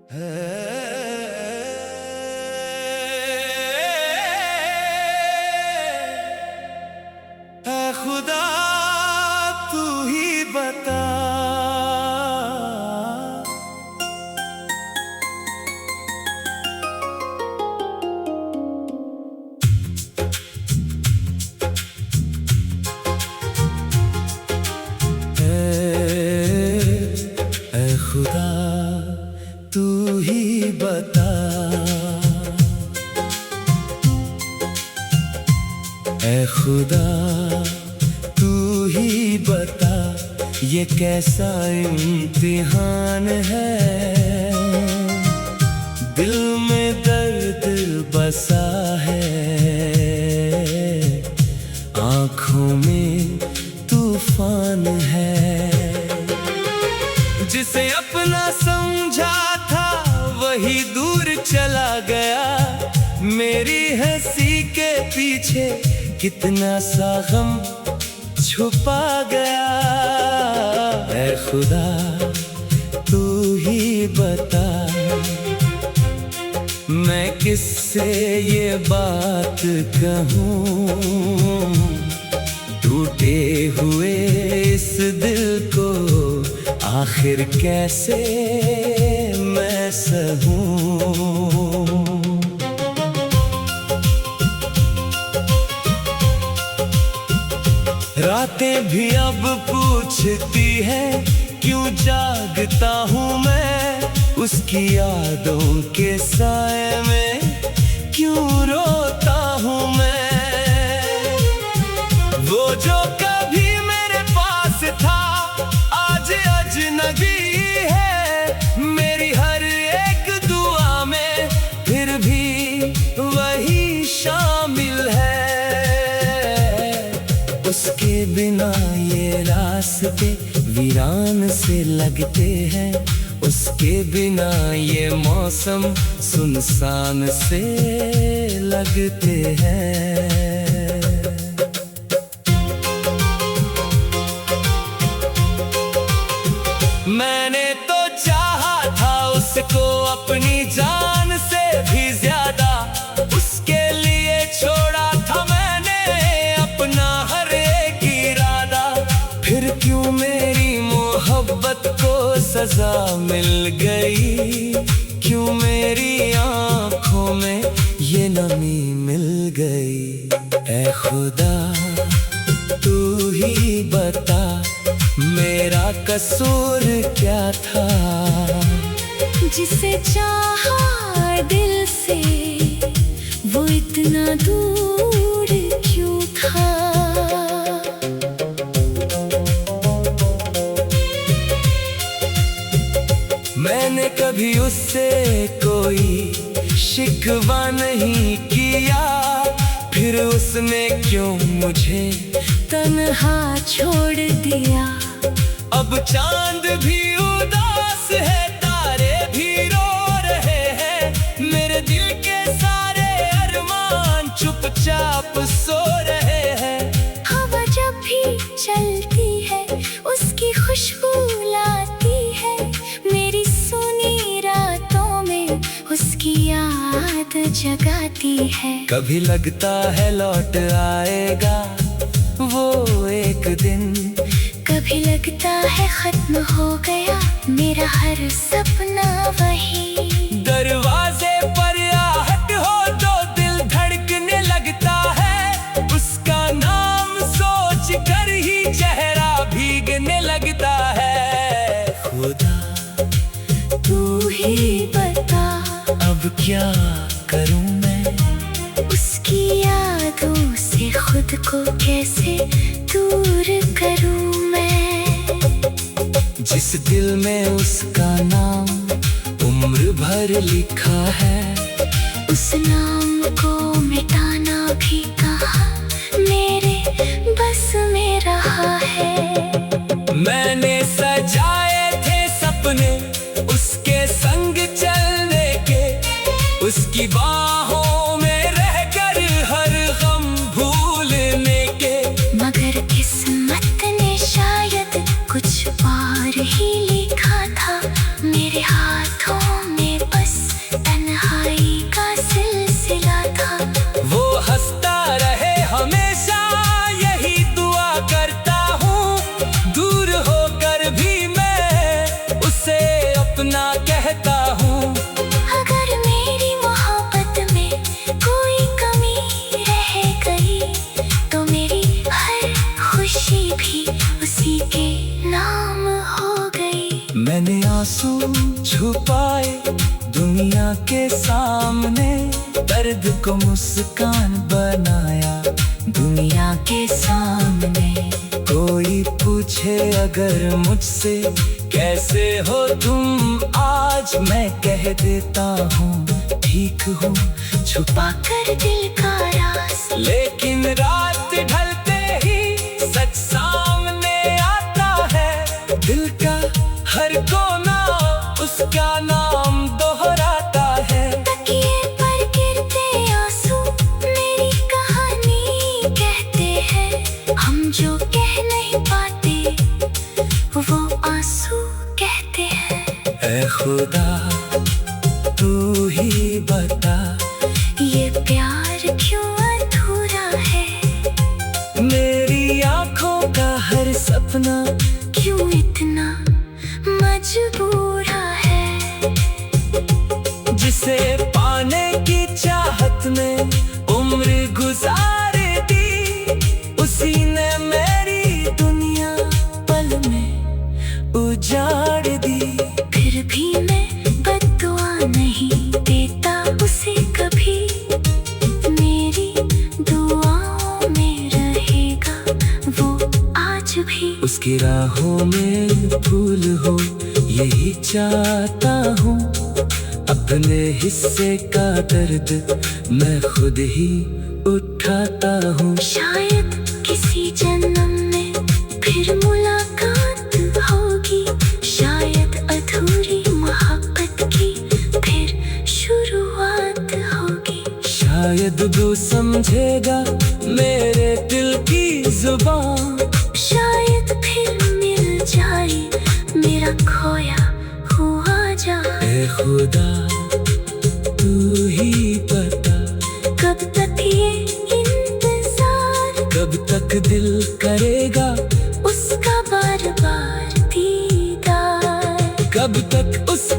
ऐ खुदा तू ही बता, ऐ खुदा तू ही बता, ऐ खुदा तू ही बता, ये कैसा इम्तिहान है। दिल में दर्द बसा है, आँखों में तूफान है। जिसे अपना समझा था वही दूर चला गया, मेरी हंसी के पीछे कितना सा गम छुपा गया। ऐ खुदा तू ही बता, मैं किससे ये बात कहूँ, टूटे हुए इस दिल को आखिर कैसे मैं सहूँ। रातें भी अब पूछती है क्यों जागता हूँ मैं, उसकी यादों के साए में क्यों रोता हूँ मैं। वो जो कभी मेरे पास था आज अजनबी है, मेरी हर एक दुआ में फिर भी वही शामिल है। उसके बिना ये रास्ते वीरान से लगते हैं, उसके बिना ये मौसम सुनसान से लगते हैं। मैंने तो चाहा था उसको अपनी जान से भी ज्यादा, उसके लिए छोड़ा था मैंने अपना हर एक इरादा। फिर क्यों मेरी मोहब्बत को सजा मिल गई, क्यों मेरी आँखों में ये नमी मिल गई। ऐ खुदा तू ही बता, मेरा कसूर क्या था, जिसे चाहा दिल से वो इतना दूर क्यों था। मैंने कभी उससे कोई शिकवा नहीं किया, फिर उसने क्यों मुझे तन्हा छोड़ दिया। अब चांद भी उदास है, तारे भी रो रहे हैं, मेरे दिल के सारे अरमान चुपचाप सो रहे हैं। हवा जब भी चलती है उसकी खुशबू लाती है, मेरी सुनी रातों में उसकी याद जगाती है। कभी लगता है लौट आएगा वो एक दिन, कभी लगता है खत्म हो गया मेरा हर सपना वही। दरवाजे पर आहट हो तो दिल धड़कने लगता है, उसका नाम सोच कर ही चेहरा भीगने लगता है। खुदा तू ही बता, अब क्या करूं मैं, उसकी यादों से खुद को कैसे दूर करूं मैं। जिस दिल में उसका नाम उम्र भर लिखा है, उस नाम को मिटाना भी कहाँ मेरे बस में रहा है। मैंने सजाए थे सपने उसके संग चलने के, उसकी बाहों में रहकर हर गम भूलने के। मगर किस्मत ने शायद कुछ और ही लिखा था, मेरे हाथों में सपना कहता हूँ। अगर मेरी मोहब्बत में कोई कमी रह गई तो मेरी हर खुशी भी उसी के नाम हो गई। मैंने आंसू छुपाए दुनिया के सामने, दर्द को मुस्कान बनाया दुनिया के सामने। कोई पूछे अगर मुझसे कैसे हो तुम आज, मैं कह देता हूँ ठीक हूँ, छुपा कर दिल का राज। लेकिन रात ढलते ही सच सामने आता है। दिल का हर कोना उसका नाम दोहराता है। तकिए पर गिरते आंसू मेरी कहानी कहते हैं। हम जो कह नहीं पाते वो आंसू कहते हैं। ऐ खुदा तू ही बता, ये प्यार क्यों अधूरा है? मेरी आंखों का हर सपना क्यों इतना मजबूरा है? जिसे पाने की चाहत में उम्र गुजार दी, उसी ने मेरी दुनिया पल में उजाड़ दी। फिर भी मैं बद्दुआ नहीं देता उसे कभी, मेरी दुआओं में रहेगा वो आज भी। उसकी राहों में फूल हो यही चाहता हूँ, अपने हिस्से का दर्द मैं खुद ही उठाता हूँ। शायद किसी जन्म में फिर मुलाकात होगी, शायद अधूरी मोहब्बत की फिर शुरुआत होगी। शायद वो समझेगा मेरे दिल की जुबान, शायद फिर मिल जाए मेरा खोया हुआ जान। ऐ खुदा तू ही बता, कब तक ये इंतजार, कब तक दिल करेगा उसका बार बार दीदार। कब तक उस